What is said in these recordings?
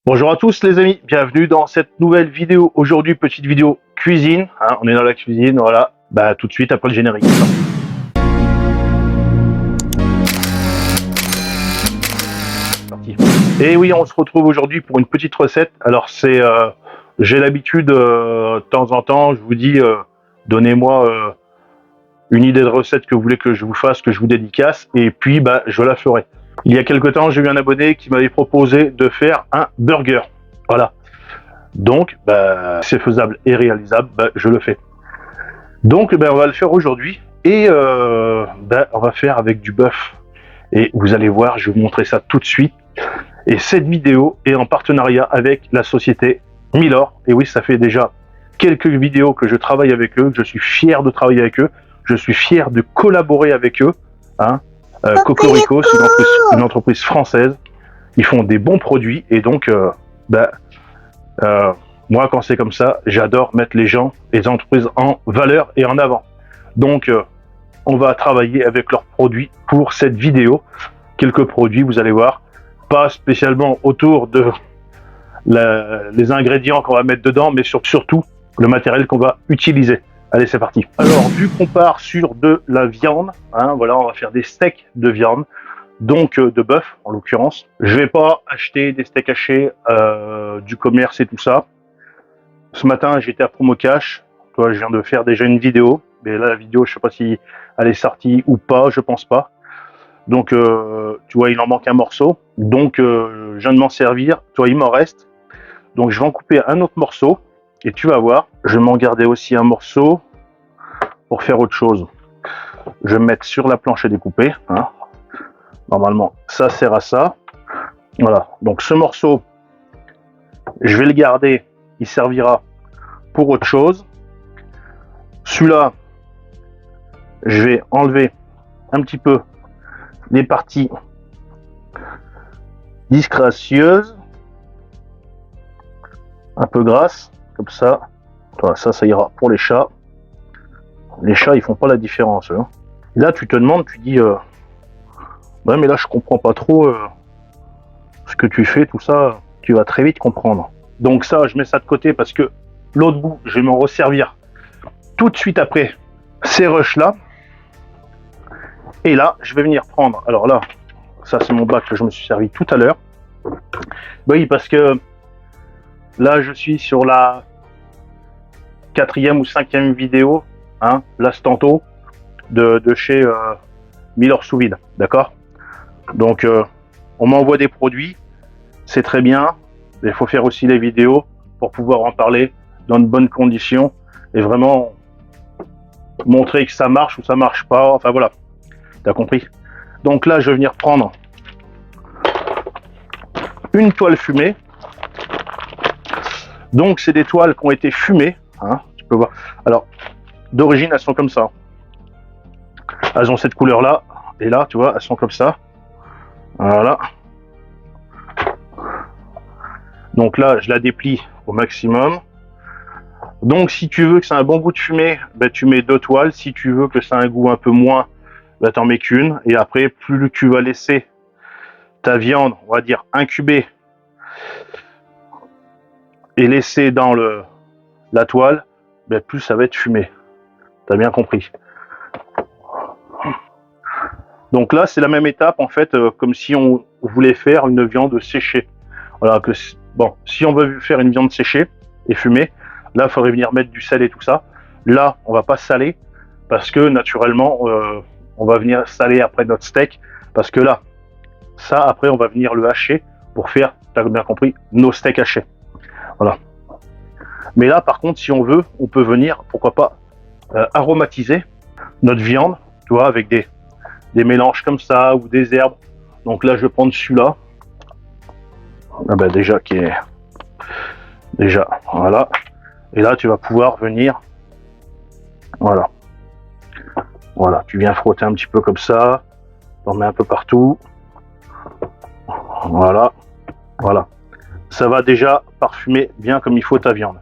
Bonjour à tous les amis, bienvenue dans cette nouvelle vidéo. Aujourd'hui, petite vidéo cuisine, hein, on est dans la cuisine, voilà, bah tout de suite après le générique. Parti. Et oui, on se retrouve aujourd'hui pour une petite recette. Alors c'est, j'ai l'habitude, de temps en temps, je vous dis, donnez-moi une idée de recette que vous voulez que je vous fasse, que je vous dédicace, et puis bah je la ferai. Il y a quelque temps, j'ai eu un abonné qui m'avait proposé de faire un burger. Voilà. Donc, bah, c'est faisable et réalisable, bah, je le fais. Donc, bah, on va le faire aujourd'hui et bah, on va faire avec du bœuf. Et vous allez voir, je vais vous montrer ça tout de suite. Et cette vidéo est en partenariat avec la société Milor. Et oui, ça fait déjà quelques vidéos que je travaille avec eux, que je suis fier de travailler avec eux. Je suis fier de collaborer avec eux. Hein. Cocorico, c'est une entreprise française. Ils font des bons produits et donc, bah, moi, quand c'est comme ça, j'adore mettre les gens et les entreprises en valeur et en avant. Donc, on va travailler avec leurs produits pour cette vidéo. Quelques produits, vous allez voir, pas spécialement autour de les ingrédients qu'on va mettre dedans, mais surtout le matériel qu'on va utiliser. Allez, c'est parti. Alors, vu qu'on part sur de la viande, hein, voilà, on va faire des steaks de viande, donc de bœuf en l'occurrence. Je vais pas acheter des steaks hachés du commerce et tout ça. Ce matin, j'étais à Promo Cash. Toi, je viens de faire déjà une vidéo, mais là, la vidéo, je sais pas si elle est sortie ou pas, je pense pas. Donc, tu vois, il en manque un morceau. Donc, je viens de m'en servir. Toi, il m'en reste. Donc, je vais en couper un autre morceau. Et tu vas voir, je vais m'en garder aussi un morceau pour faire autre chose. Je vais me mettre sur la planche à découper. Hein. Normalement, ça sert à ça. Voilà. Donc, ce morceau, je vais le garder. Il servira pour autre chose. Celui-là, je vais enlever un petit peu les parties disgracieuses, un peu grasses, comme ça. Voilà, ça ira pour les chats. Les chats, ils font pas la différence. Hein. Et là, tu te demandes, tu dis, ouais, mais là, je comprends pas trop ce que tu fais, tout ça. Tu vas très vite comprendre. Donc ça, je mets ça de côté parce que l'autre bout, je vais m'en resservir tout de suite après ces rushs-là. Et là, je vais venir prendre, alors là, ça c'est mon bac que je me suis servi tout à l'heure. Oui, parce que là, je suis sur la 4e ou 5e vidéo, hein, l'instanto, de chez Milor sous vide, d'accord. Donc, on m'envoie des produits, c'est très bien, mais il faut faire aussi les vidéos pour pouvoir en parler dans de bonnes conditions et vraiment montrer que ça marche ou ça marche pas, enfin voilà. T'as compris? Donc là, je vais venir prendre une toile fumée. Donc, c'est des toiles qui ont été fumées. Hein, tu peux voir. Alors, d'origine, elles sont comme ça. Elles ont cette couleur-là. Et là, tu vois, elles sont comme ça. Voilà. Donc là, je la déplie au maximum. Donc, si tu veux que ça ait un bon goût de fumée, ben, tu mets 2 toiles. Si tu veux que ça ait un goût un peu moins, ben, t'en mets qu'une. Et après, plus tu vas laisser ta viande, on va dire, incuber et laisser dans la toile, ben, plus ça va être fumé. T'as bien compris. Donc là, c'est la même étape, en fait, comme si on voulait faire une viande séchée. Voilà, bon, si on veut faire une viande séchée et fumée, là, il faudrait venir mettre du sel et tout ça. Là, on va pas saler, parce que, naturellement, on va venir saler après notre steak, parce que là, ça, après, on va venir le hacher pour faire, t'as bien compris, nos steaks hachés. Voilà. Mais là, par contre, si on veut, on peut venir, pourquoi pas, aromatiser notre viande, tu vois, avec des mélanges comme ça, ou des herbes. Donc là, je vais prendre celui-là. Ah ben déjà, qui est... Déjà, voilà. Et là, tu vas pouvoir venir... Voilà. Voilà, tu viens frotter un petit peu comme ça. T'en mets un peu partout. Voilà. Voilà. Ça va déjà parfumer bien comme il faut ta viande.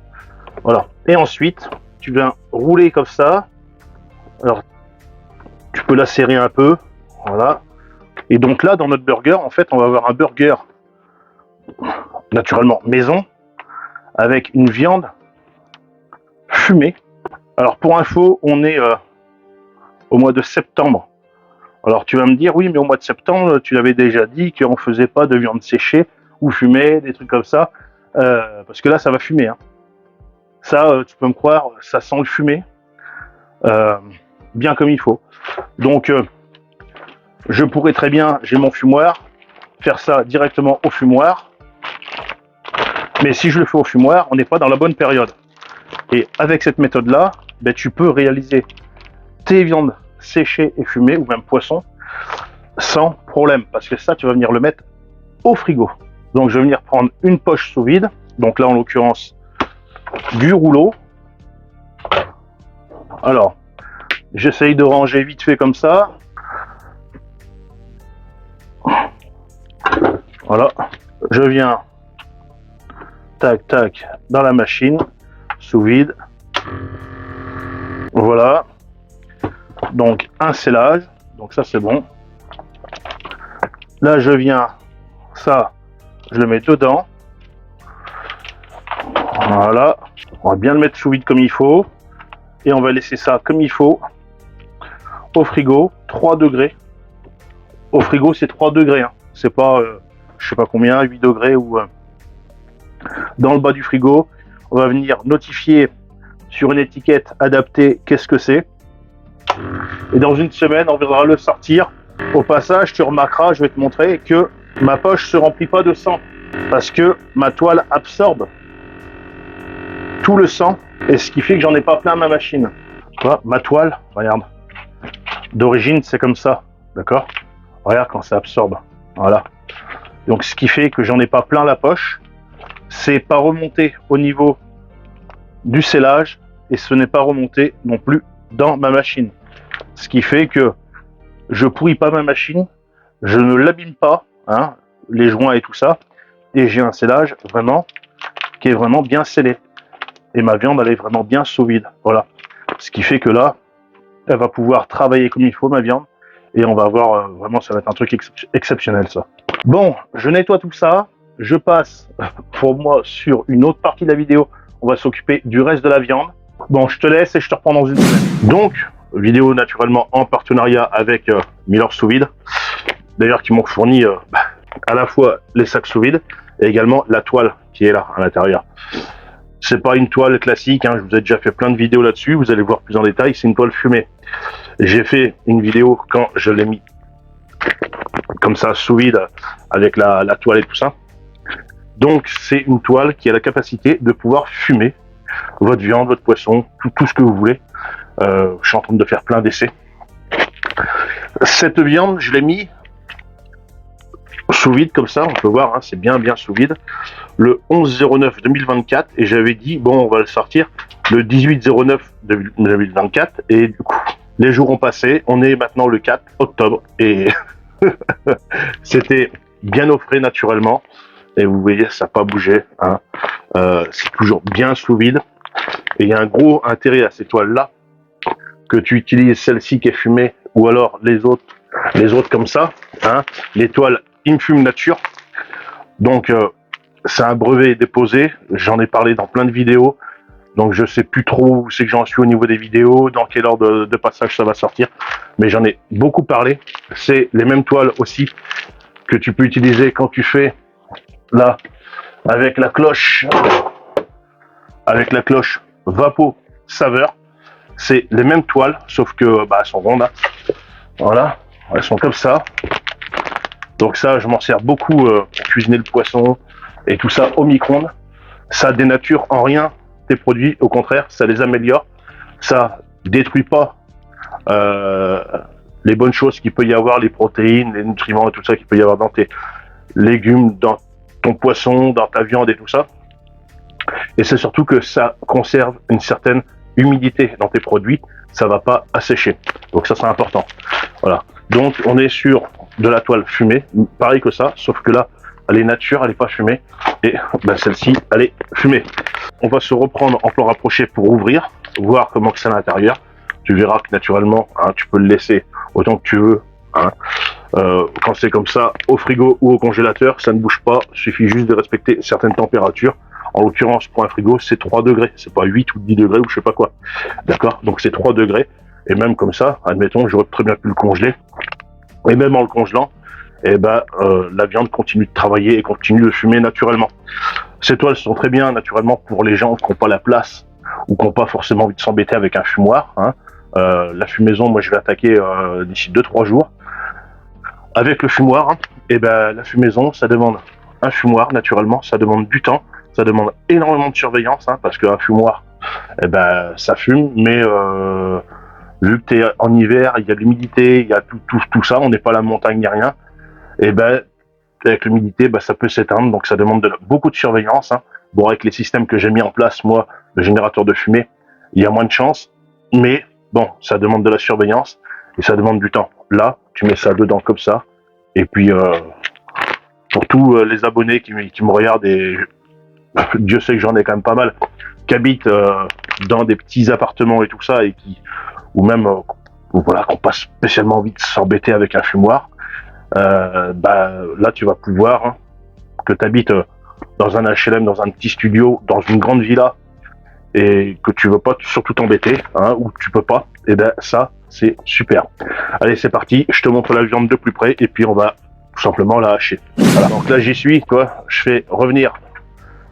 Voilà. Et ensuite, tu viens rouler comme ça. Alors, tu peux la serrer un peu. Voilà. Et donc là, dans notre burger, en fait, on va avoir un burger naturellement maison, avec une viande fumée. Alors pour info, on est au mois de septembre. Alors tu vas me dire, oui, mais au mois de septembre, tu l'avais déjà dit qu'on faisait pas de viande séchée ou fumée, des trucs comme ça, parce que là, ça va fumer. Hein. Ça, tu peux me croire, ça sent le fumé, bien comme il faut. Donc, je pourrais très bien, j'ai mon fumoir, faire ça directement au fumoir. Mais si je le fais au fumoir, on n'est pas dans la bonne période. Et avec cette méthode-là, ben, tu peux réaliser tes viandes séchées et fumées, ou même poissons, sans problème. Parce que ça, tu vas venir le mettre au frigo. Donc, je vais venir prendre une poche sous vide. Donc là, en l'occurrence, du rouleau. Alors, j'essaye de ranger vite fait comme ça. Voilà. Je viens, tac, tac, dans la machine, sous vide. Voilà. Donc, un scellage. Donc ça, c'est bon. Là, je viens, ça, je le mets dedans. Voilà. On va bien le mettre sous vide comme il faut. Et on va laisser ça comme il faut. Au frigo, 3 degrés. Au frigo, c'est 3 degrés. Hein. C'est pas, je sais pas combien, 8 degrés ou... dans le bas du frigo, on va venir notifier sur une étiquette adaptée qu'est-ce que c'est. Et dans une semaine, on viendra le sortir. Au passage, tu remarqueras, je vais te montrer que ma poche se remplit pas de sang. Parce que ma toile absorbe tout le sang. Et ce qui fait que j'en ai pas plein ma machine. Tu vois, ma toile, regarde. D'origine, c'est comme ça. D'accord? Regarde quand ça absorbe. Voilà. Donc, ce qui fait que j'en ai pas plein la poche. C'est pas remonté au niveau du scellage. Et ce n'est pas remonté non plus dans ma machine. Ce qui fait que je pourris pas ma machine. Je ne l'abîme pas. Hein, les joints et tout ça. Et j'ai un scellage vraiment qui est vraiment bien scellé. Et ma viande, elle est vraiment bien sous vide. Voilà. Ce qui fait que là, elle va pouvoir travailler comme il faut, ma viande. Et on va voir, vraiment, ça va être un truc exceptionnel, ça. Bon, je nettoie tout ça. Je passe, pour moi, sur une autre partie de la vidéo. On va s'occuper du reste de la viande. Bon, je te laisse et je te reprends dans une semaine. Donc, vidéo naturellement en partenariat avec Miller Sous Vide. D'ailleurs, qui m'ont fourni à la fois les sacs sous vide et également la toile qui est là, à l'intérieur. C'est pas une toile classique, hein, je vous ai déjà fait plein de vidéos là-dessus, vous allez voir plus en détail, c'est une toile fumée. J'ai fait une vidéo quand je l'ai mis comme ça, sous vide, avec la toile et tout ça. Donc c'est une toile qui a la capacité de pouvoir fumer votre viande, votre poisson, tout ce que vous voulez. Je suis en train de faire plein d'essais. Cette viande, je l'ai mis sous vide comme ça, on peut voir, hein, c'est bien sous vide, le 11/09/2024, et j'avais dit, bon, on va le sortir le 18/09/2024, et du coup, les jours ont passé, on est maintenant le 4 octobre, et c'était bien au frais naturellement, et vous voyez, ça n'a pas bougé, hein. C'est toujours bien sous vide, et il y a un gros intérêt à ces toiles-là, que tu utilises celle-ci qui est fumée, ou alors les autres comme ça, hein, les toiles Infume Nature. Donc c'est un brevet déposé, j'en ai parlé dans plein de vidéos, donc je sais plus trop où c'est que j'en suis au niveau des vidéos, dans quel ordre de passage ça va sortir, mais j'en ai beaucoup parlé. C'est les mêmes toiles aussi que tu peux utiliser quand tu fais là avec la cloche Vapo Saveur. C'est les mêmes toiles, sauf que bah, elles sont rondes, hein. Voilà, elles sont comme ça. Donc ça, je m'en sers beaucoup pour cuisiner le poisson et tout ça au micro-ondes. Ça dénature en rien tes produits, au contraire, ça les améliore. Ça détruit pas les bonnes choses qu'il peut y avoir, les protéines, les nutriments et tout ça qu'il peut y avoir dans tes légumes, dans ton poisson, dans ta viande et tout ça. Et c'est surtout que ça conserve une certaine humidité dans tes produits, ça va pas assécher. Donc ça, c'est important. Voilà. Donc on est sur de la toile fumée, pareil que ça, sauf que là, elle est nature, elle n'est pas fumée, et ben, celle-ci, elle est fumée. On va se reprendre en plan rapproché pour ouvrir, voir comment que c'est à l'intérieur. Tu verras que naturellement, hein, tu peux le laisser autant que tu veux hein. Quand c'est comme ça, au frigo ou au congélateur, ça ne bouge pas. Il suffit juste de respecter certaines températures. En l'occurrence, pour un frigo, c'est 3 degrés. C'est pas 8 ou 10 degrés ou je sais pas quoi. D'accord? Donc c'est 3 degrés. Et même comme ça, admettons, j'aurais très bien pu le congeler. Et même en le congelant, eh ben, la viande continue de travailler et continue de fumer naturellement. Ces toiles sont très bien naturellement pour les gens qui n'ont pas la place ou qui n'ont pas forcément envie de s'embêter avec un fumoir, hein. La fumaison, moi je vais attaquer d'ici 2-3 jours. Avec le fumoir, hein, et ben, la fumaison, ça demande un fumoir naturellement, ça demande du temps, ça demande énormément de surveillance, hein, parce qu'un fumoir, eh ben, ça fume, mais vu que tu es en hiver, il y a de l'humidité, il y a tout ça, on n'est pas à la montagne ni rien, et ben, avec l'humidité, ben, ça peut s'éteindre, donc ça demande beaucoup de surveillance, hein. Bon, avec les systèmes que j'ai mis en place, moi, le générateur de fumée, il y a moins de chance, mais bon, ça demande de la surveillance et ça demande du temps. Là, tu mets ça dedans comme ça, et puis pour tous les abonnés qui me regardent, et Dieu sait que j'en ai quand même pas mal, qui habitent dans des petits appartements et tout ça, et ou même voilà, qui n'ont pas spécialement envie de s'embêter avec un fumoir, bah, là tu vas pouvoir, hein, que tu habites dans un HLM, dans un petit studio, dans une grande villa, et que tu veux pas surtout t'embêter, hein, ou tu peux pas, et ben ça c'est super. Allez, c'est parti, je te montre la viande de plus près, et puis on va tout simplement la hacher. Voilà, donc là j'y suis, quoi, je fais revenir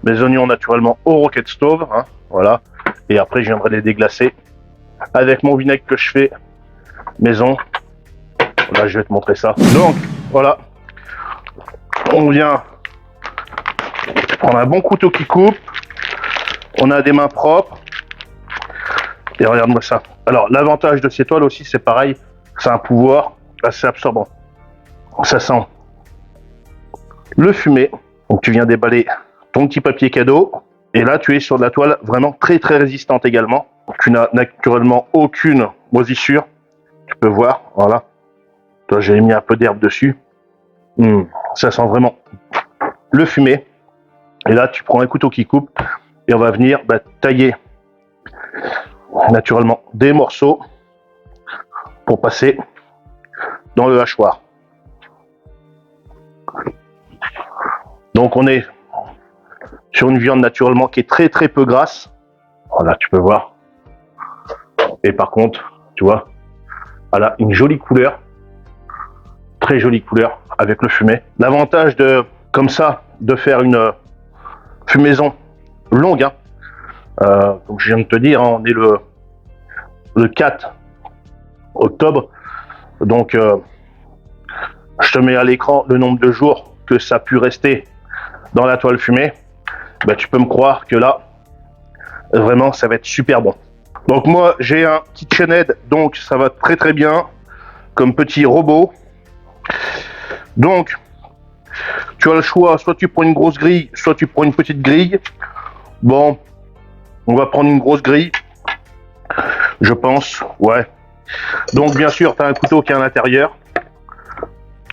mes oignons naturellement au rocket stove, hein, voilà, et après je viendrai les déglacer avec mon vinaigre que je fais maison. Là je vais te montrer ça. Donc voilà, on vient prendre un bon couteau qui coupe, on a des mains propres, et regarde-moi ça. Alors l'avantage de ces toiles aussi, c'est pareil, c'est un pouvoir assez absorbant. Ça sent le fumet, donc tu viens déballer ton petit papier cadeau, et là tu es sur de la toile vraiment très très résistante également. Tu n'as naturellement aucune moisissure, tu peux voir, voilà. Toi j'ai mis un peu d'herbe dessus, ça sent vraiment le fumet. Et là tu prends un couteau qui coupe, et on va venir tailler naturellement des morceaux pour passer dans le hachoir. Donc on est sur une viande naturellement qui est très très peu grasse. Voilà, tu peux voir. Et par contre, tu vois, elle a une jolie couleur, très jolie couleur avec le fumet. L'avantage de, comme ça, de faire une fumaison longue, hein, comme je viens de te dire, hein, on est le 4 octobre, donc je te mets à l'écran le nombre de jours que ça a pu rester dans la toile fumée. Tu peux me croire que là, vraiment, ça va être super bon. Donc moi, j'ai un KitchenAid, donc ça va très très bien comme petit robot. Donc, tu as le choix, soit tu prends une grosse grille, soit tu prends une petite grille. Bon, on va prendre une grosse grille, je pense, ouais. Donc bien sûr, tu as un couteau qui est à l'intérieur.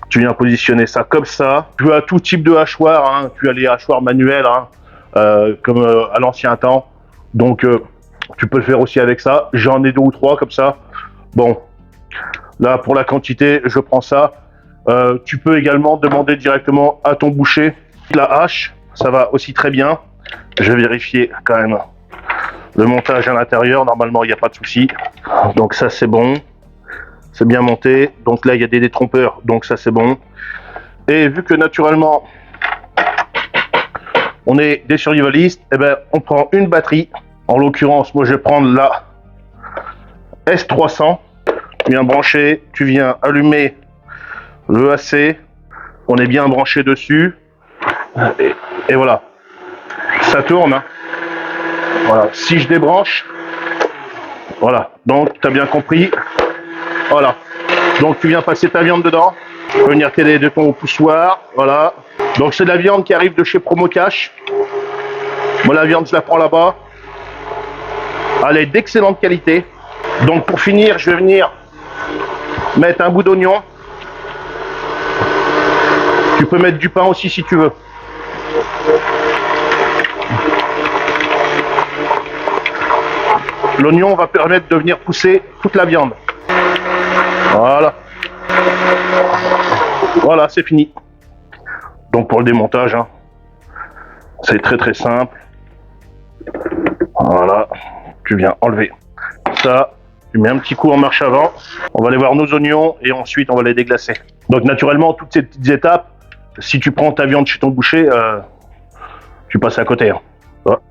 Tu viens positionner ça comme ça. Tu as tout type de hachoir, hein. Tu as les hachoirs manuels, hein, comme à l'ancien temps. Donc tu peux le faire aussi avec ça. J'en ai 2 ou 3 comme ça. Bon, là pour la quantité, je prends ça. Tu peux également demander directement à ton boucher la hache. Ça va aussi très bien. Je vais vérifier quand même le montage à l'intérieur. Normalement, il n'y a pas de souci. Donc ça, c'est bon. C'est bien monté. Donc là, il y a des détrompeurs. Donc ça, c'est bon. Et vu que naturellement, on est des survivalistes, eh ben, on prend une batterie. En l'occurrence, moi, je vais prendre la S300. Tu viens brancher, tu viens allumer le AC. On est bien branché dessus. Et voilà. Ça tourne, hein. Voilà, si je débranche, voilà, donc tu as bien compris, voilà, donc tu viens passer ta viande dedans, tu peux venir t'aider de ton poussoir, voilà, donc c'est de la viande qui arrive de chez Promocash. Moi la viande je la prends là-bas, elle est d'excellente qualité. Donc pour finir, je vais venir mettre un bout d'oignon, tu peux mettre du pain aussi si tu veux. L'oignon va permettre de venir pousser toute la viande. Voilà. Voilà, c'est fini. Donc pour le démontage, hein, c'est très très simple. Voilà, tu viens enlever ça, tu mets un petit coup en marche avant, on va aller voir nos oignons et ensuite on va les déglacer. Donc naturellement, toutes ces petites étapes, si tu prends ta viande chez ton boucher, tu passes à côté. Hein.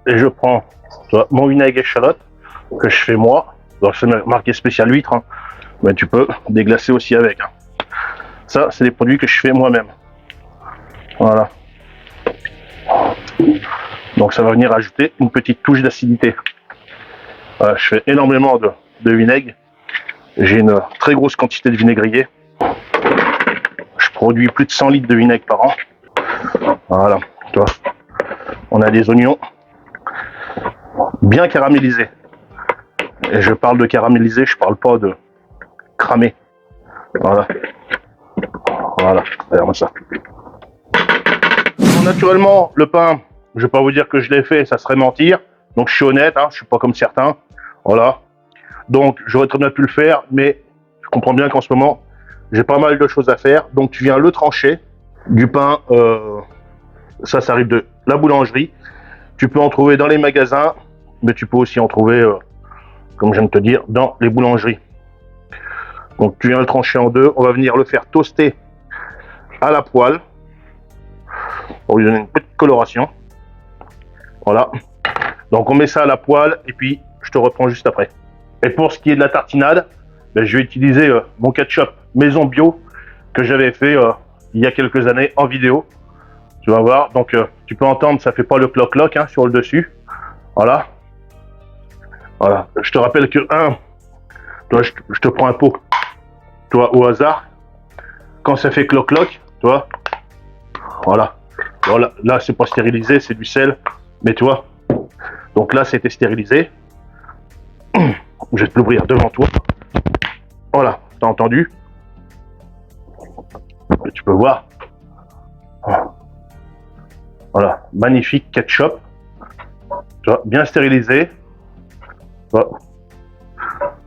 Et je prends mon vinaigre échalote que je fais moi. Donc c'est marqué spécial huître, hein. Mais tu peux déglacer aussi avec. Hein. Ça, c'est des produits que je fais moi-même. Voilà. Donc ça va venir ajouter une petite touche d'acidité. Voilà, je fais énormément de vinaigre. J'ai une très grosse quantité de vinaigrier. Je produis plus de 100 litres de vinaigre par an. Voilà, tu vois. On a des oignons bien caramélisés. Et je parle de caraméliser, je parle pas de cramer. Voilà. Voilà, regarde ça. Bon, naturellement, le pain, je vais pas vous dire que je l'ai fait, ça serait mentir. Donc je suis honnête, hein, je suis pas comme certains. Voilà. Donc j'aurais très bien pu le faire, mais je comprends bien qu'en ce moment, j'ai pas mal de choses à faire. Donc tu viens le trancher. Du pain, ça arrive de la boulangerie. Tu peux en trouver dans les magasins, mais tu peux aussi en trouver, comme je viens de te dire, dans les boulangeries. Donc tu viens le trancher en deux. On va venir le faire toaster à la poêle pour lui donner une petite coloration. Voilà. Donc on met ça à la poêle et puis je te reprends juste après. Et pour ce qui est de la tartinade, ben, je vais utiliser mon ketchup maison bio que j'avais fait il y a quelques années en vidéo. Tu vas voir, donc tu peux entendre, ça fait pas le cloc-cloc hein, sur le dessus. Voilà. Voilà. Je te rappelle que toi, je te prends un pot, toi au hasard. Quand ça fait cloc-cloc, toi, voilà. Voilà. Là, c'est pas stérilisé, c'est du sel, mais tu vois. Donc là, c'était stérilisé. Je vais te l'ouvrir devant toi. Voilà, t'as entendu? Et tu peux voir. Voilà, magnifique ketchup. Tu vois, bien stérilisé. Tu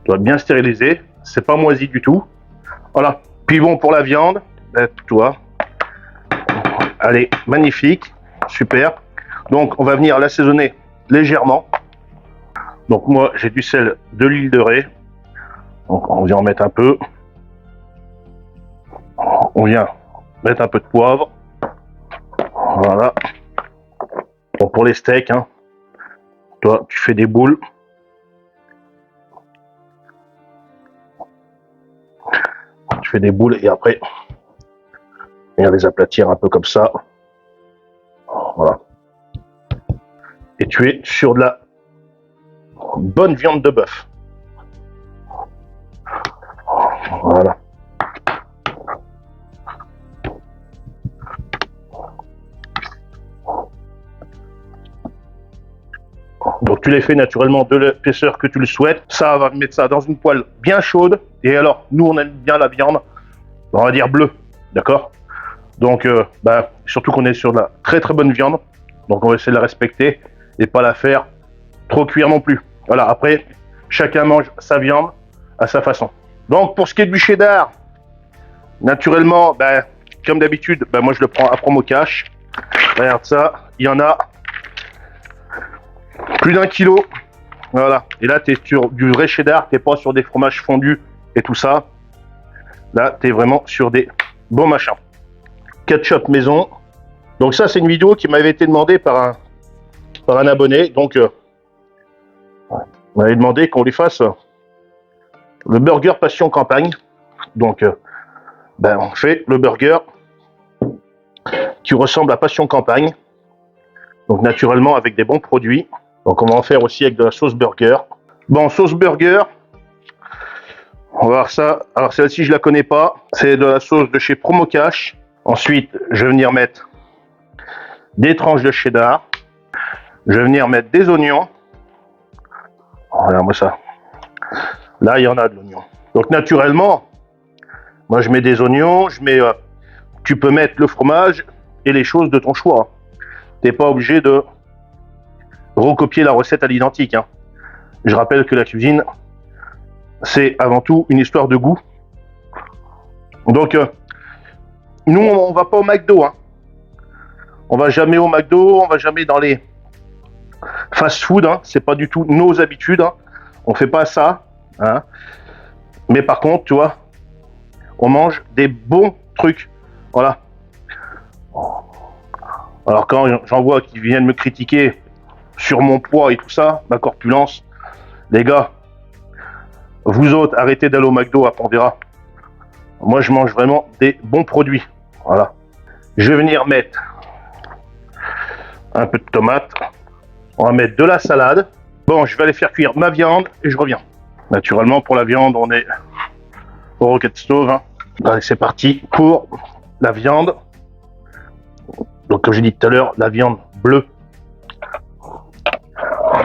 vois, bien stérilisé. C'est pas moisi du tout. Voilà. Puis bon, pour la viande, ben, tu vois. Allez, magnifique. Super. Donc, on va venir l'assaisonner légèrement. Donc, moi, j'ai du sel, de l'huile de raie. Donc, on vient en mettre un peu. On vient mettre un peu de poivre. Voilà. Bon, pour les steaks, hein, toi, tu fais des boules. Tu fais des boules et après, viens les aplatir un peu comme ça. Voilà. Et tu es sur de la bonne viande de bœuf. Voilà. Donc tu les fais naturellement de l'épaisseur que tu le souhaites. Ça, on va mettre ça dans une poêle bien chaude. Et alors, nous, on aime bien la viande, on va dire bleue, d'accord? Donc, surtout qu'on est sur de la très très bonne viande. Donc on va essayer de la respecter et pas la faire trop cuire non plus. Voilà, après, chacun mange sa viande à sa façon. Donc pour ce qui est du cheddar, naturellement, comme d'habitude, moi je le prends à promo cash. Regarde ça, il y en a plus d'1 kilo. Voilà, et là tu es sur du vrai cheddar, tu n'es pas sur des fromages fondus et tout ça. Là, tu es vraiment sur des bons machins. Ketchup maison. Donc ça, c'est une vidéo qui m'avait été demandée par un abonné. Donc, on m'avait demandé qu'on lui fasse le burger passion campagne. Donc, on fait le burger qui ressemble à passion campagne. Donc, naturellement, avec des bons produits. Donc, on va en faire aussi avec de la sauce burger. Bon, sauce burger. On va voir ça. Alors, celle-ci, je la connais pas. C'est de la sauce de chez Promo Cash. Ensuite, je vais venir mettre des tranches de cheddar. Je vais venir mettre des oignons. Regarde-moi ça. Là, il y en a de l'oignon. Donc, naturellement, moi, je mets des oignons. Tu peux mettre le fromage et les choses de ton choix. Tu n'es pas obligé de recopier la recette à l'identique. Hein. Je rappelle que la cuisine, c'est avant tout une histoire de goût. Donc, nous, on va pas au McDo, hein. On va jamais au McDo, on va jamais dans les fast-food, hein. C'est pas du tout nos habitudes, hein. On fait pas ça, hein. Mais par contre, tu vois, on mange des bons trucs. Voilà. Alors quand j'en vois qui viennent me critiquer sur mon poids et tout ça, ma corpulence, les gars, vous autres, arrêtez d'aller au McDo, après on verra. Moi, je mange vraiment des bons produits. Voilà. Je vais venir mettre un peu de tomate. On va mettre de la salade. Bon, je vais aller faire cuire ma viande et je reviens. Naturellement, pour la viande, on est au Rocket Stove, hein. Allez, c'est parti pour la viande. Donc, comme j'ai dit tout à l'heure, la viande bleue.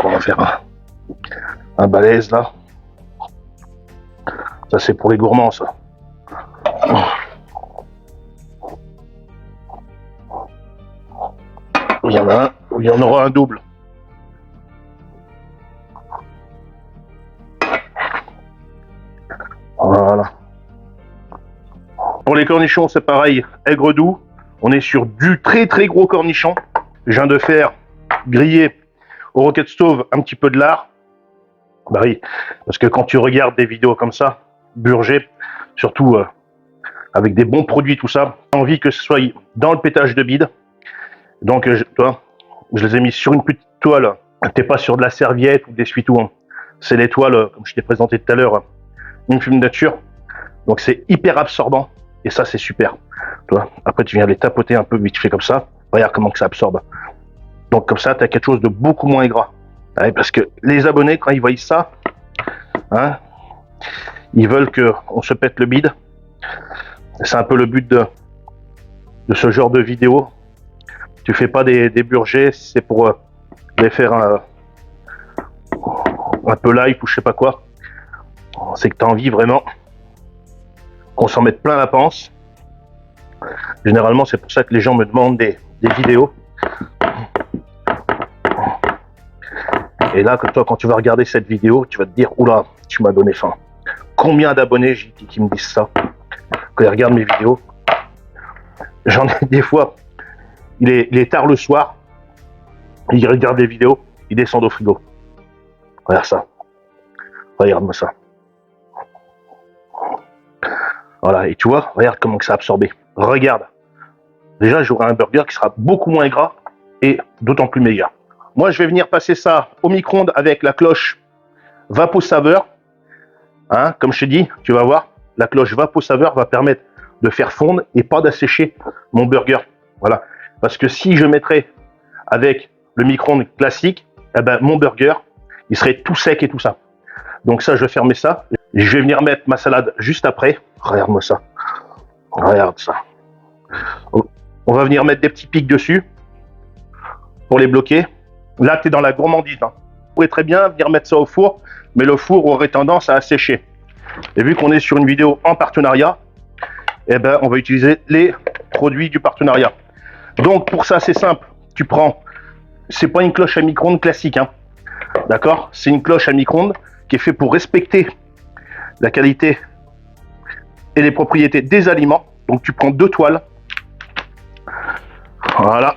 On va faire un balèze là. Ça, c'est pour les gourmands, ça. Il y en a un, il y en aura un double. Voilà. Pour les cornichons, c'est pareil, aigre doux. On est sur du très très gros cornichon. Je viens de faire griller au Rocket Stove un petit peu de lard. Bah oui, parce que quand tu regardes des vidéos comme ça, burgées, surtout avec des bons produits, tout ça, j'ai envie que ce soit dans le pétage de bide. Donc, je les ai mis sur une petite toile. T'es pas sur de la serviette ou des essuie-tout, hein. C'est les toiles, comme je t'ai présenté tout à l'heure, une fume nature. Donc, c'est hyper absorbant. Et ça, c'est super. Tu vois, après, tu viens les tapoter un peu vite fait comme ça. Regarde comment que ça absorbe. Donc, comme ça, tu as quelque chose de beaucoup moins gras. Ouais, parce que les abonnés, quand ils voient ça, hein, ils veulent qu'on se pète le bide. C'est un peu le but de ce genre de vidéo. Tu fais pas des burgers, c'est pour les faire un peu live ou je sais pas quoi. C'est que tu as envie vraiment qu'on s'en mette plein la panse. Généralement, c'est pour ça que les gens me demandent des vidéos. Et là, toi, quand tu vas regarder cette vidéo, tu vas te dire, oula, tu m'as donné faim. Combien d'abonnés j'ai dit qui me disent ça quand ils regardent mes vidéos? J'en ai des fois, il est tard le soir, ils regardent les vidéos, ils descendent au frigo. Regarde ça. Regarde-moi ça. Voilà, et tu vois, regarde comment que ça a absorbé. Regarde. Déjà, j'aurai un burger qui sera beaucoup moins gras et d'autant plus meilleur. Moi, je vais venir passer ça au micro-ondes avec la cloche Vapo Saveur. Hein, comme je t'ai dit, tu vas voir, la cloche Vapo Saveur va permettre de faire fondre et pas d'assécher mon burger. Voilà. Parce que si je mettrais avec le micro-ondes classique, eh ben, mon burger, il serait tout sec et tout ça. Donc ça, je vais fermer ça. Je vais venir mettre ma salade juste après. Regarde-moi ça. Regarde ça. On va venir mettre des petits pics dessus pour les bloquer. Là, tu es dans la gourmandise. Hein. Vous pourrez très bien venir mettre ça au four, mais le four aurait tendance à assécher. Et vu qu'on est sur une vidéo en partenariat, eh ben, on va utiliser les produits du partenariat. Donc pour ça, c'est simple. Tu prends, c'est pas une cloche à micro-ondes classique, hein. D'accord? C'est une cloche à micro-ondes qui est faite pour respecter la qualité et les propriétés des aliments. Donc tu prends 2 toiles. Voilà.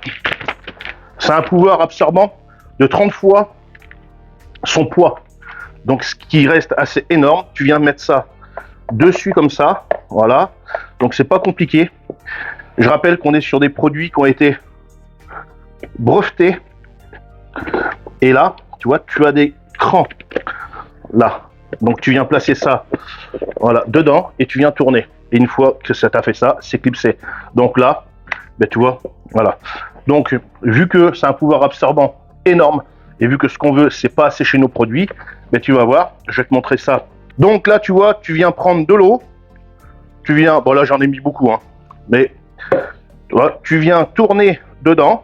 C'est un pouvoir absorbant de 30 fois son poids. Donc ce qui reste assez énorme. Tu viens mettre ça dessus comme ça. Voilà. Donc c'est pas compliqué. Je rappelle qu'on est sur des produits qui ont été brevetés. Et là, tu vois, tu as des crans. Là. Donc tu viens placer ça, voilà, dedans et tu viens tourner. Et une fois que ça t'a fait ça, c'est clipsé. Donc là, ben tu vois, voilà. Donc vu que c'est un pouvoir absorbant énorme et vu que ce qu'on veut, c'est pas assécher nos produits, ben tu vas voir, je vais te montrer ça. Donc là, tu vois, tu viens prendre de l'eau. Tu viens, bon là j'en ai mis beaucoup, hein, mais tu vois, tu viens tourner dedans.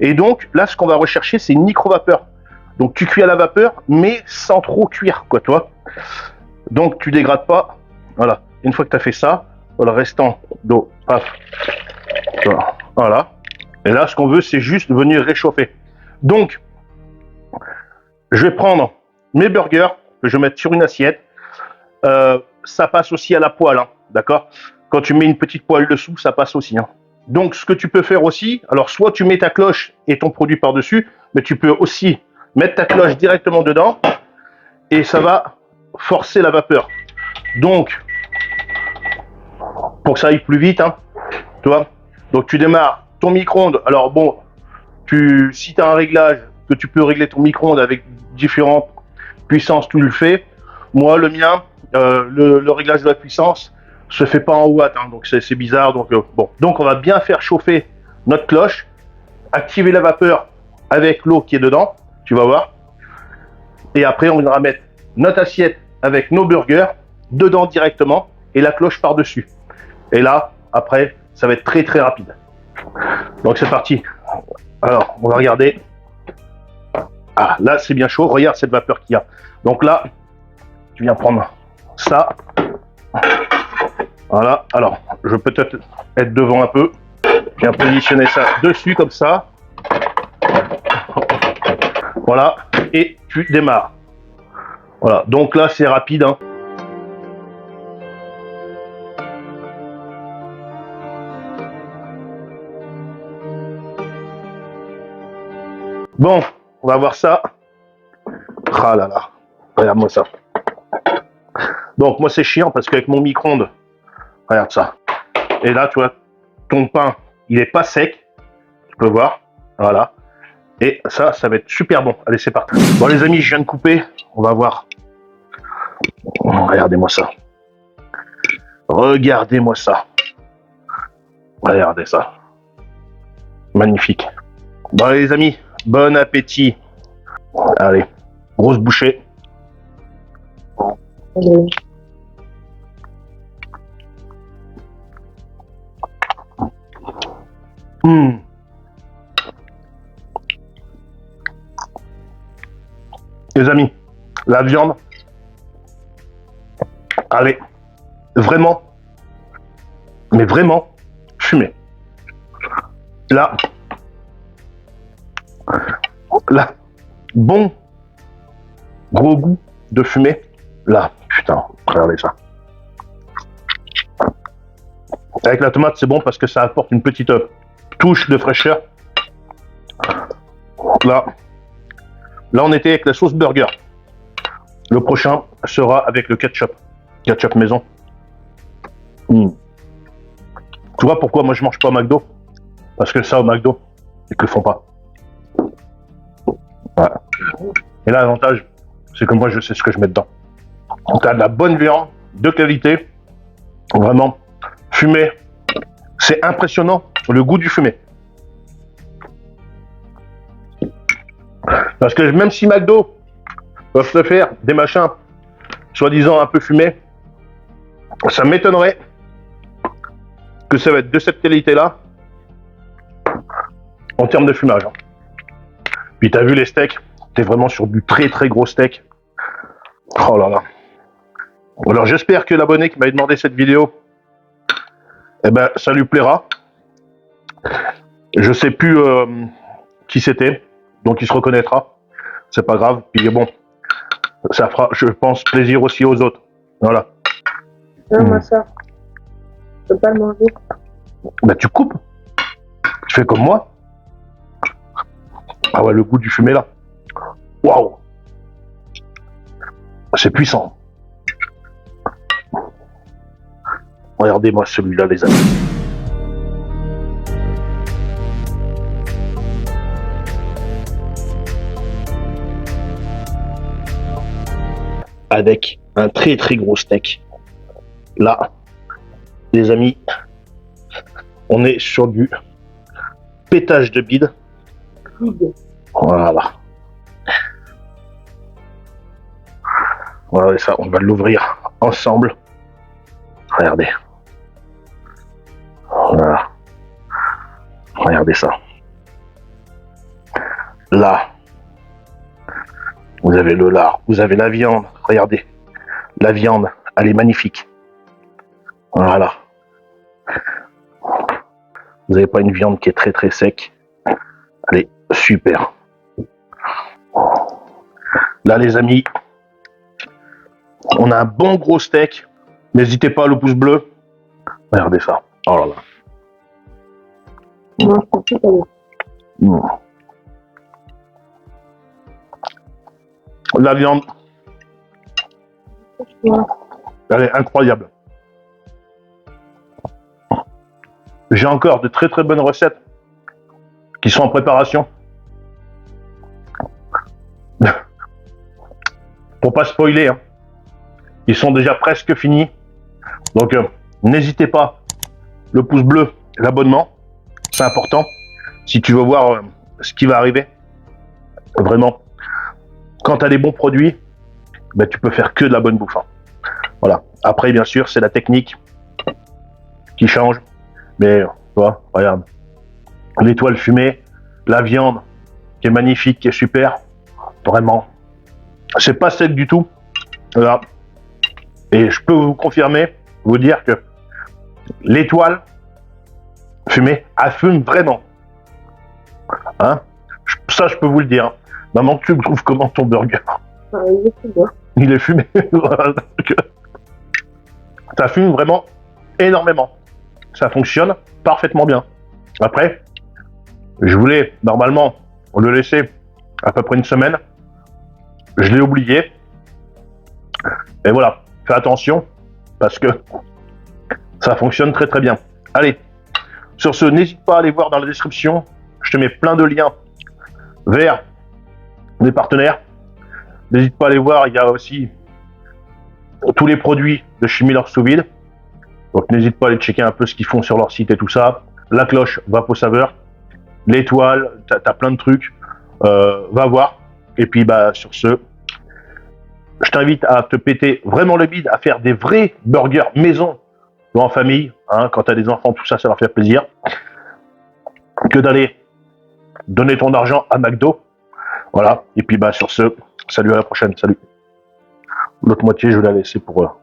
Et donc là, ce qu'on va rechercher, c'est une micro-vapeur. Donc tu cuis à la vapeur, mais sans trop cuire, quoi, tu vois. Donc tu dégrades pas. Voilà. Une fois que tu as fait ça, le restant d'eau, hop. Voilà. Et là, ce qu'on veut, c'est juste venir réchauffer. Donc, je vais prendre mes burgers que je vais mettre sur une assiette. ça passe aussi à la poêle, hein, d'accord? Quand tu mets une petite poêle dessous, ça passe aussi, hein. Donc, ce que tu peux faire aussi, alors soit tu mets ta cloche et ton produit par-dessus, mais tu peux aussi mettre ta cloche directement dedans et ça va forcer la vapeur. Donc, pour que ça aille plus vite, hein, tu vois. Donc, tu démarres ton micro-ondes. Alors, bon, si tu as un réglage, que tu peux régler ton micro-ondes avec différentes puissances, tu le fais. Moi, le mien, le réglage de la puissance se fait pas en watts, hein, donc c'est bizarre. Donc, bon. Donc, on va bien faire chauffer notre cloche, activer la vapeur avec l'eau qui est dedans, tu vas voir. Et après, on viendra mettre notre assiette avec nos burgers dedans directement et la cloche par-dessus. Et là, après, ça va être très très rapide. Donc c'est parti. Alors, on va regarder. Ah, là, c'est bien chaud. Regarde cette vapeur qu'il y a. Donc là, tu viens prendre ça. Voilà. Alors, je peux peut-être être devant un peu. Je viens positionner ça dessus comme ça. Voilà. Et tu démarres. Voilà. Donc là, c'est rapide, hein. Bon, on va voir ça. Ah là là. Regarde-moi ça. Donc, moi, c'est chiant parce qu'avec mon micro-ondes, regarde ça. Et là, tu vois, ton pain, il est pas sec. Tu peux voir. Voilà. Et ça va être super bon. Allez, c'est parti. Bon, les amis, je viens de couper. On va voir. Regardez-moi ça. Regardez-moi ça. Regardez ça. Magnifique. Bon, les amis, bon appétit. Allez, grosse bouchée. Mmh. Les amis, la viande, allez, vraiment, mais vraiment, fumée. Là, bon, gros goût de fumée. Là, putain, regardez ça. Avec la tomate, c'est bon parce que ça apporte une petite touche de fraîcheur. Là, on était avec la sauce burger. Le prochain sera avec le ketchup. Ketchup maison. Mmh. Tu vois pourquoi moi je mange pas au McDo? Parce que ça au McDo, ils te le font pas. Voilà. Et là, l'avantage, c'est que moi je sais ce que je mets dedans. Tu as de la bonne viande, de qualité, vraiment fumée. C'est impressionnant le goût du fumé. Parce que même si McDo peuvent te faire des machins soi-disant un peu fumés, ça m'étonnerait que ça va être de cette qualité-là en termes de fumage. Puis t'as vu les steaks, t'es vraiment sur du très très gros steak. Oh là là. Alors j'espère que l'abonné qui m'a demandé cette vidéo, eh ben ça lui plaira. Je sais plus qui c'était, donc il se reconnaîtra. C'est pas grave. Puis bon, ça fera, je pense, plaisir aussi aux autres. Voilà. Non, ma soeur, je peux pas le manger. Bah tu coupes. Tu fais comme moi. Ah ouais, le goût du fumé là. Waouh. C'est puissant. Regardez-moi celui-là, les amis. Avec un très très gros steak. Là, les amis, on est sur du pétage de bide. Voilà. Voilà, ça, on va l'ouvrir ensemble. Regardez. Voilà. Regardez ça. Là, vous avez le lard, vous avez la viande. Regardez. La viande, elle est magnifique. Voilà. Vous n'avez pas une viande qui est très très sec. Elle est super. Là, les amis, on a un bon gros steak. N'hésitez pas, le pouce bleu. Regardez ça. Oh là là. Moi, je pense que c'est bon. La viande, Ouais. elle est incroyable. J'ai encore de très très bonnes recettes qui sont en préparation. Pour pas spoiler, hein. Ils sont déjà presque finis. Donc n'hésitez pas, le pouce bleu, l'abonnement, c'est important. Si tu veux voir ce qui va arriver, vraiment, quand tu as des bons produits, ben, tu peux faire que de la bonne bouffe. Hein. Voilà. Après, bien sûr, c'est la technique qui change. Mais, tu vois, regarde. L'étoile fumée, la viande qui est magnifique, qui est super. Vraiment. C'est pas sec du tout. Voilà. Et je peux vous confirmer, vous dire que l'étoile fumée, elle fume vraiment. Hein? Ça, je peux vous le dire. Maman, tu le trouves comment ton burger? Ah, il est tout bon. Il est fumé. Voilà. Ça fume vraiment énormément. Ça fonctionne parfaitement bien. Après, je voulais normalement le laisser à peu près une semaine. Je l'ai oublié. Et voilà, fais attention parce que ça fonctionne très très bien. Allez, sur ce, n'hésite pas à aller voir dans la description. Je te mets plein de liens vers mes partenaires. N'hésite pas à aller voir, il y a aussi tous les produits de chez Miller Sous Vide. Donc n'hésite pas à aller checker un peu ce qu'ils font sur leur site et tout ça. La cloche, Vapo Saveur. L'étoile, t'as plein de trucs. Va voir. Et puis bah sur ce, je t'invite à te péter vraiment le bide, à faire des vrais burgers maison ou en famille. Hein, quand t'as des enfants, tout ça, ça leur fait plaisir. Que d'aller donner ton argent à McDo. Voilà. Et puis bah sur ce, salut, à la prochaine. Salut. L'autre moitié, je vais la laisser pour